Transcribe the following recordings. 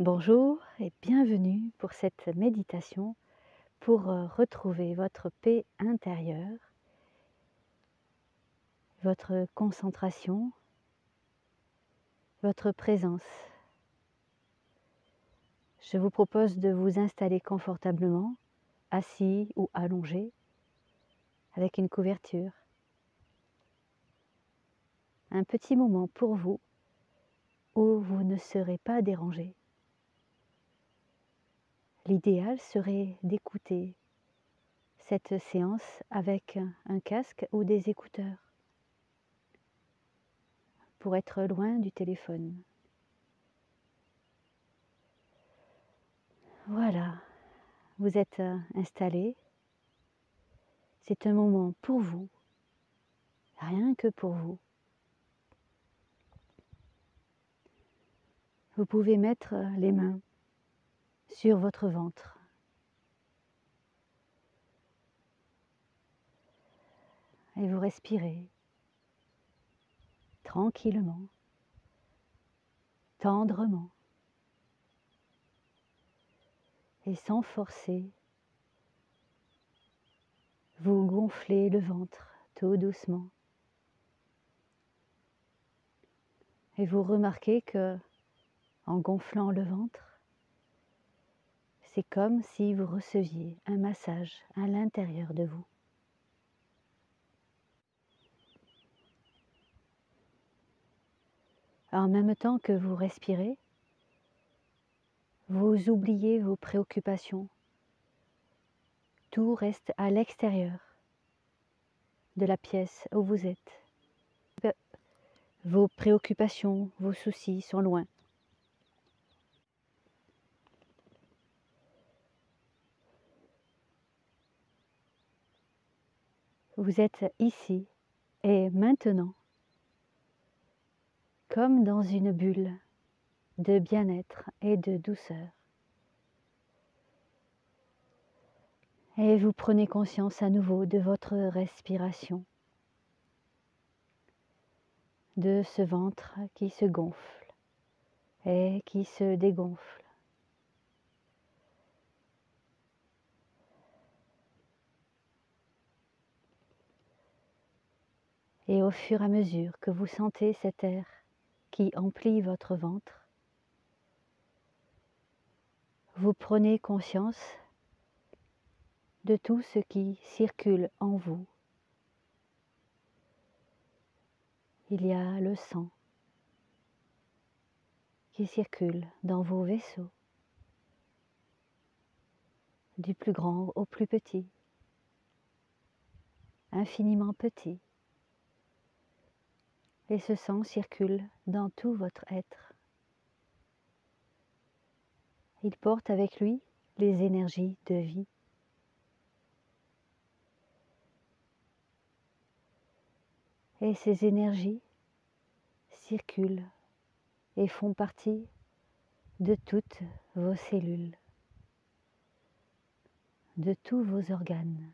Bonjour et bienvenue pour cette méditation pour retrouver votre paix intérieure, votre concentration, votre présence. Je vous propose de vous installer confortablement, assis ou allongé, avec une couverture. Un petit moment pour vous où vous ne serez pas dérangé. L'idéal serait d'écouter cette séance avec un casque ou des écouteurs pour être loin du téléphone. Voilà, vous êtes installé. C'est un moment pour vous, rien que pour vous. Vous pouvez mettre les mains sur votre ventre. Et vous respirez tranquillement, tendrement et sans forcer. Vous gonflez le ventre tout doucement. Et vous remarquez que, en gonflant le ventre, c'est comme si vous receviez un massage à l'intérieur de vous. En même temps que vous respirez, vous oubliez vos préoccupations. Tout reste à l'extérieur de la pièce où vous êtes. Vos préoccupations, vos soucis sont loin. Vous êtes ici et maintenant, comme dans une bulle de bien-être et de douceur. Et vous prenez conscience à nouveau de votre respiration, de ce ventre qui se gonfle et qui se dégonfle. Et au fur et à mesure que vous sentez cet air qui emplit votre ventre, vous prenez conscience de tout ce qui circule en vous. Il y a le sang qui circule dans vos vaisseaux, du plus grand au plus petit, infiniment petit. Et ce sang circule dans tout votre être. Il porte avec lui les énergies de vie. Et ces énergies circulent et font partie de toutes vos cellules, de tous vos organes.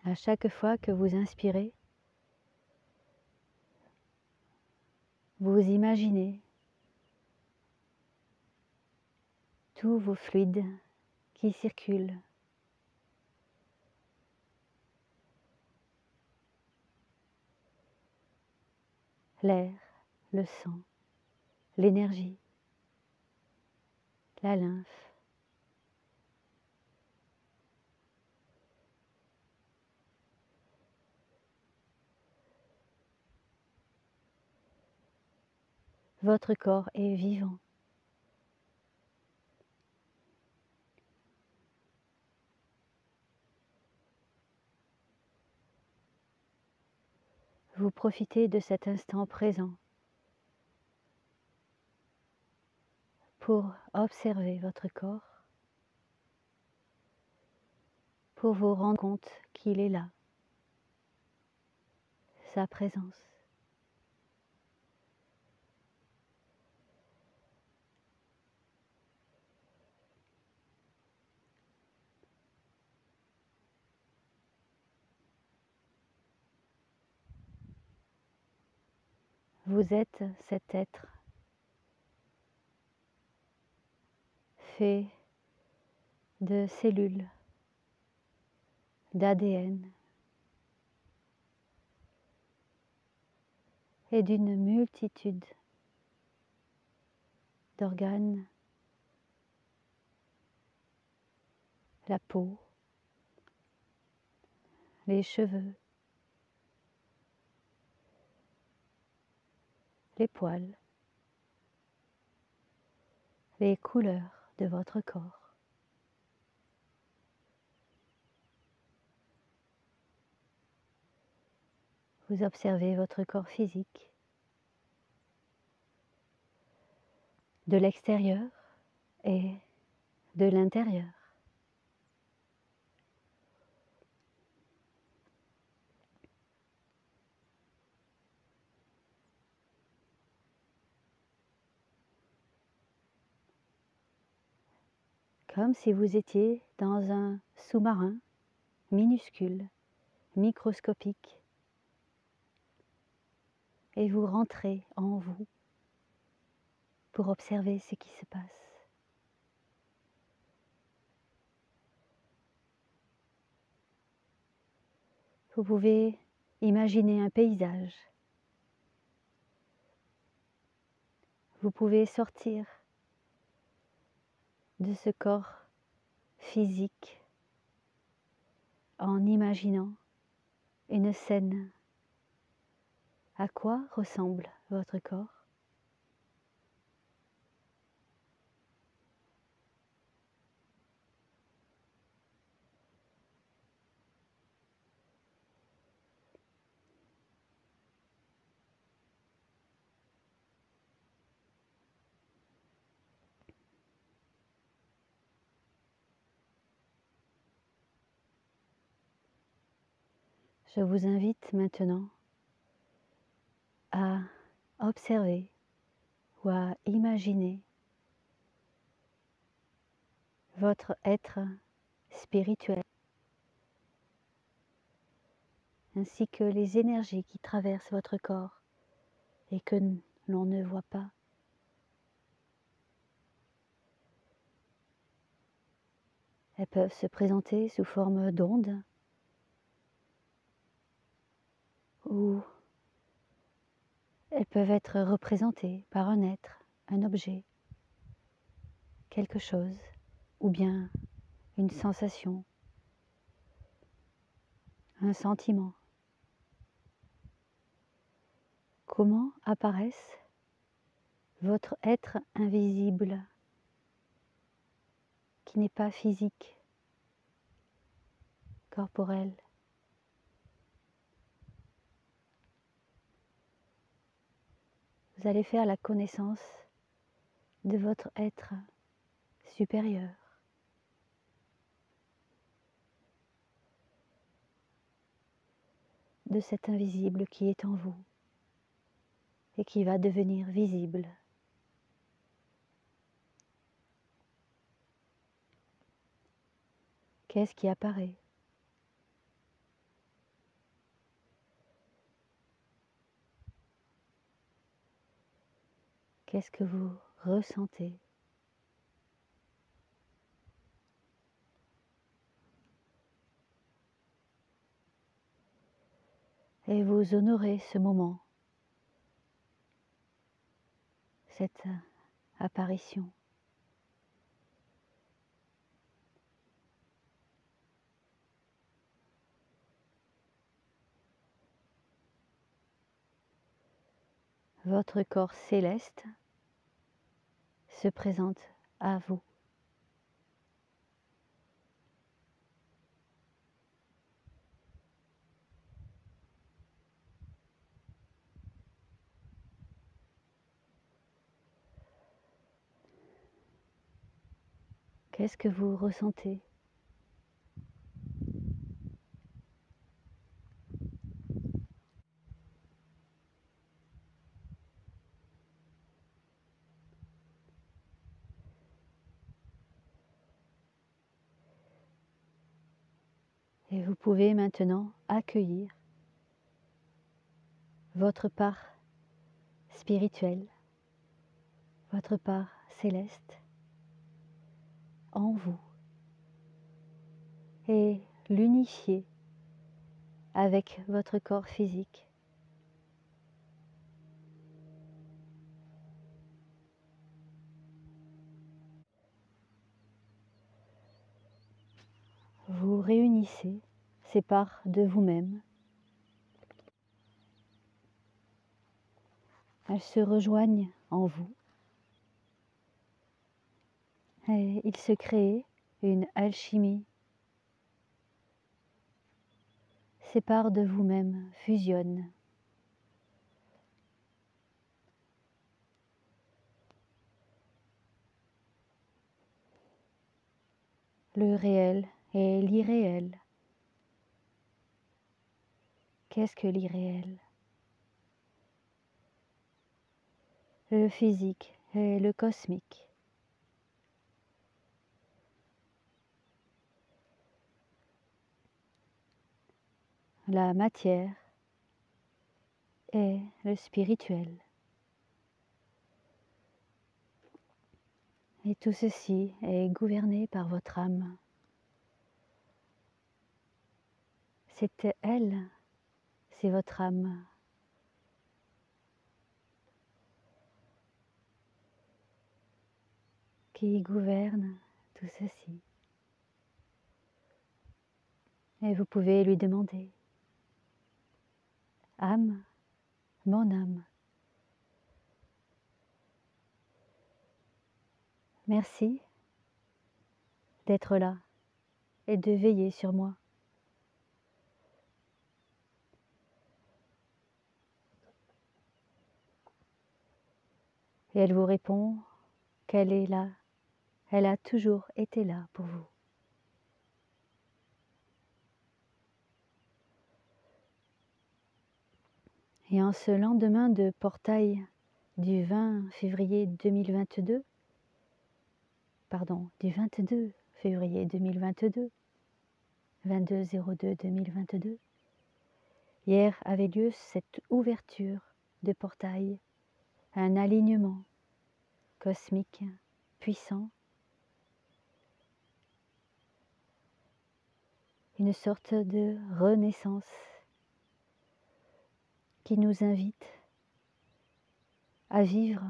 À chaque fois que vous inspirez, vous imaginez tous vos fluides qui circulent. L'air, le sang, l'énergie, la lymphe. Votre corps est vivant. Vous profitez de cet instant présent pour observer votre corps, pour vous rendre compte qu'il est là, sa présence. Vous êtes cet être fait de cellules, d'ADN et d'une multitude d'organes, la peau, les cheveux, les poils, les couleurs de votre corps. Vous observez votre corps physique de l'extérieur et de l'intérieur. Comme si vous étiez dans un sous-marin minuscule, microscopique, et vous rentrez en vous pour observer ce qui se passe. Vous pouvez imaginer un paysage. Vous pouvez sortir de ce corps physique en imaginant une scène. À quoi ressemble votre corps? Je vous invite maintenant à observer ou à imaginer votre être spirituel ainsi que les énergies qui traversent votre corps et que l'on ne voit pas. Elles peuvent se présenter sous forme d'ondes ou elles peuvent être représentées par un être, un objet, quelque chose, ou bien une sensation, un sentiment. Comment apparaissent votre être invisible qui n'est pas physique, corporel? Vous allez faire la connaissance de votre être supérieur. De cet invisible qui est en vous et qui va devenir visible. Qu'est-ce qui apparaît? Qu'est-ce que vous ressentez? Et vous honorez ce moment, cette apparition. Votre corps céleste se présente à vous. Qu'est-ce que vous ressentez? Et vous pouvez maintenant accueillir votre part spirituelle, votre part céleste en vous et l'unifier avec votre corps physique. Vous réunissez ces parts de vous-même. Elles se rejoignent en vous et il se crée une alchimie. Ces parts de vous-même fusionnent. Le réel et l'irréel. Qu'est-ce que l'irréel? Le physique et le cosmique. La matière et le spirituel. Et tout ceci est gouverné par votre âme. C'est elle, c'est votre âme. Qui gouverne tout ceci. Et vous pouvez lui demander, âme, mon âme, merci d'être là et de veiller sur moi. Et elle vous répond qu'elle est là, elle a toujours été là pour vous. Et en ce lendemain de portail du 20 février 2022, du 22 février 2022, 22/02/2022, hier avait lieu cette ouverture de portail, un alignement cosmique puissant, une sorte de renaissance qui nous invite à vivre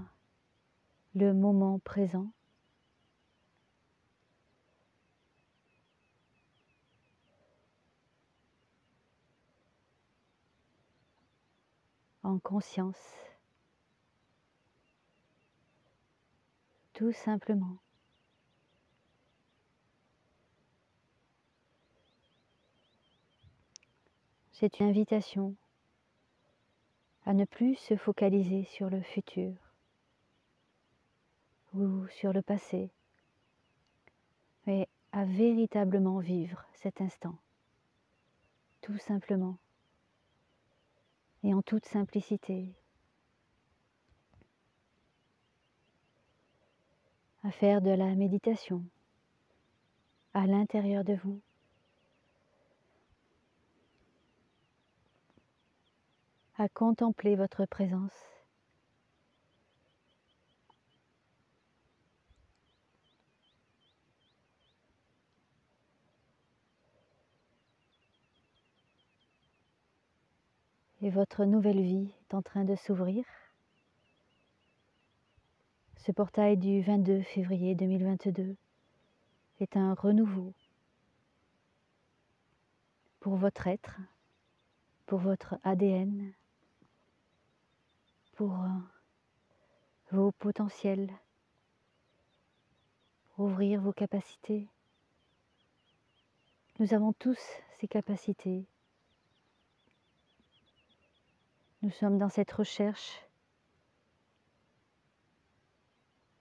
le moment présent en conscience, tout simplement. C'est une invitation à ne plus se focaliser sur le futur ou sur le passé, mais à véritablement vivre cet instant, tout simplement, et en toute simplicité, à faire de la méditation à l'intérieur de vous, à contempler votre présence, et votre nouvelle vie est en train de s'ouvrir. Ce portail du 22 février 2022 est un renouveau pour votre être, pour votre ADN, pour vos potentiels, pour ouvrir vos capacités. Nous avons tous ces capacités. Nous sommes dans cette recherche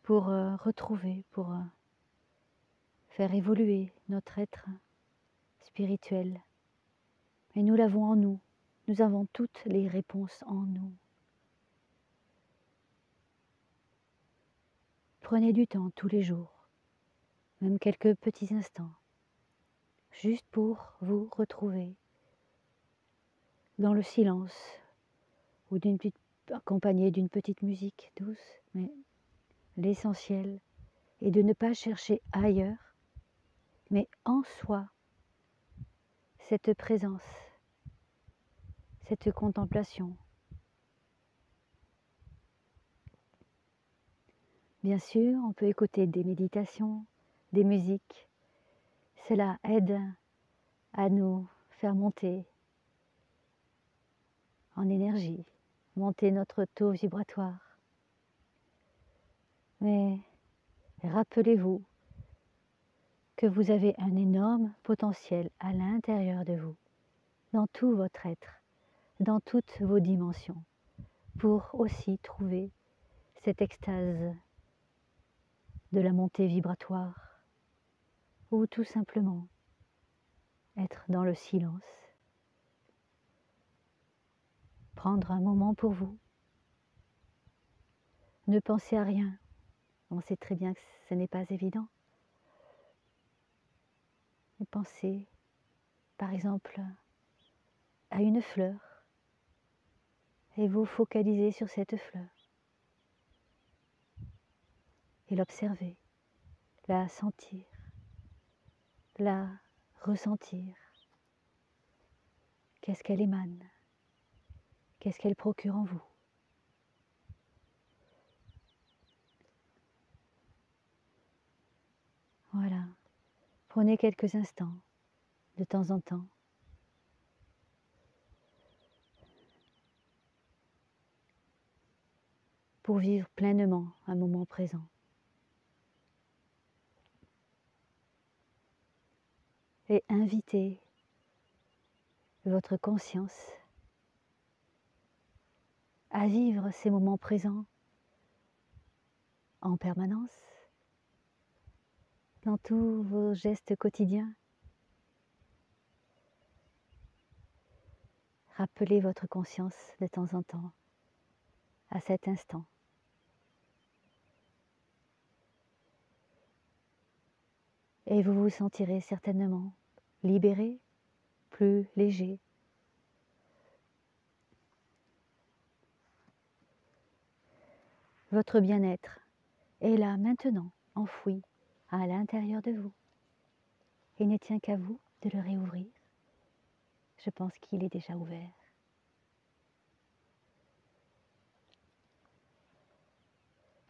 pour retrouver, pour faire évoluer notre être spirituel. Et nous l'avons en nous. Nous avons toutes les réponses en nous. Prenez du temps tous les jours, même quelques petits instants, juste pour vous retrouver dans le silence ou d'une accompagné d'une petite musique douce, mais l'essentiel est de ne pas chercher ailleurs, mais en soi, cette présence, cette contemplation. Bien sûr, on peut écouter des méditations, des musiques. Cela aide à nous faire monter en énergie, monter notre taux vibratoire. Mais rappelez-vous que vous avez un énorme potentiel à l'intérieur de vous, dans tout votre être, dans toutes vos dimensions, pour aussi trouver cette extase de la montée vibratoire, ou tout simplement être dans le silence, prendre un moment pour vous, ne pensez à rien. On sait très bien que ce n'est pas évident. Mais pensez, par exemple, à une fleur et vous focalisez sur cette fleur et l'observer, la sentir, la ressentir. Qu'est-ce qu'elle émane? Qu'est-ce qu'elle procure en vous? Voilà. Prenez quelques instants, de temps en temps, pour vivre pleinement un moment présent. Et invitez votre conscience à vivre ces moments présents en permanence, dans tous vos gestes quotidiens. Rappelez votre conscience de temps en temps à cet instant. Et vous vous sentirez certainement libéré, plus léger. Votre bien-être est là maintenant, enfoui à l'intérieur de vous. Il ne tient qu'à vous de le réouvrir. Je pense qu'il est déjà ouvert.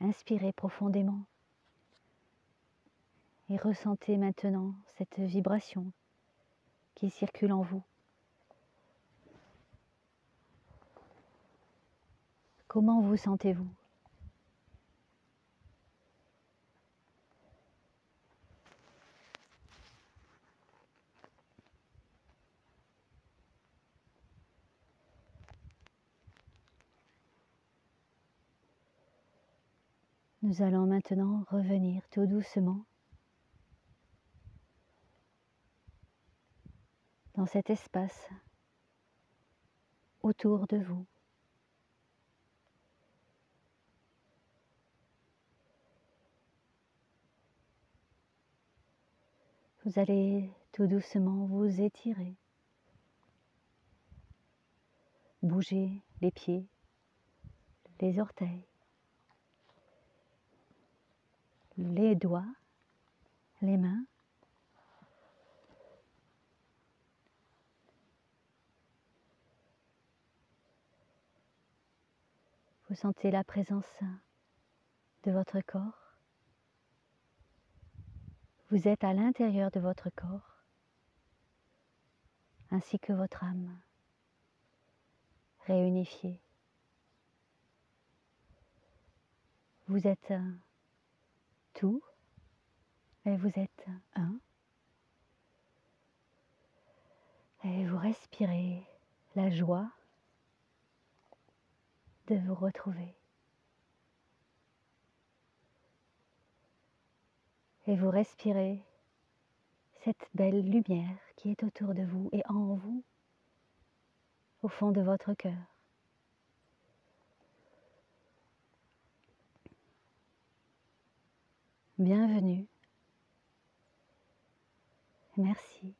Inspirez profondément et ressentez maintenant cette vibration qui circule en vous. Comment vous sentez-vous ? Nous allons maintenant revenir tout doucement dans cet espace autour de vous. Vous allez tout doucement vous étirer, bouger les pieds, les orteils, les doigts, les mains. Vous sentez la présence de votre corps. Vous êtes à l'intérieur de votre corps, ainsi que votre âme, réunifiée. Vous êtes tout et vous êtes un. Et vous respirez la joie de vous retrouver. Et vous respirez cette belle lumière qui est autour de vous et en vous, au fond de votre cœur. Bienvenue. Merci.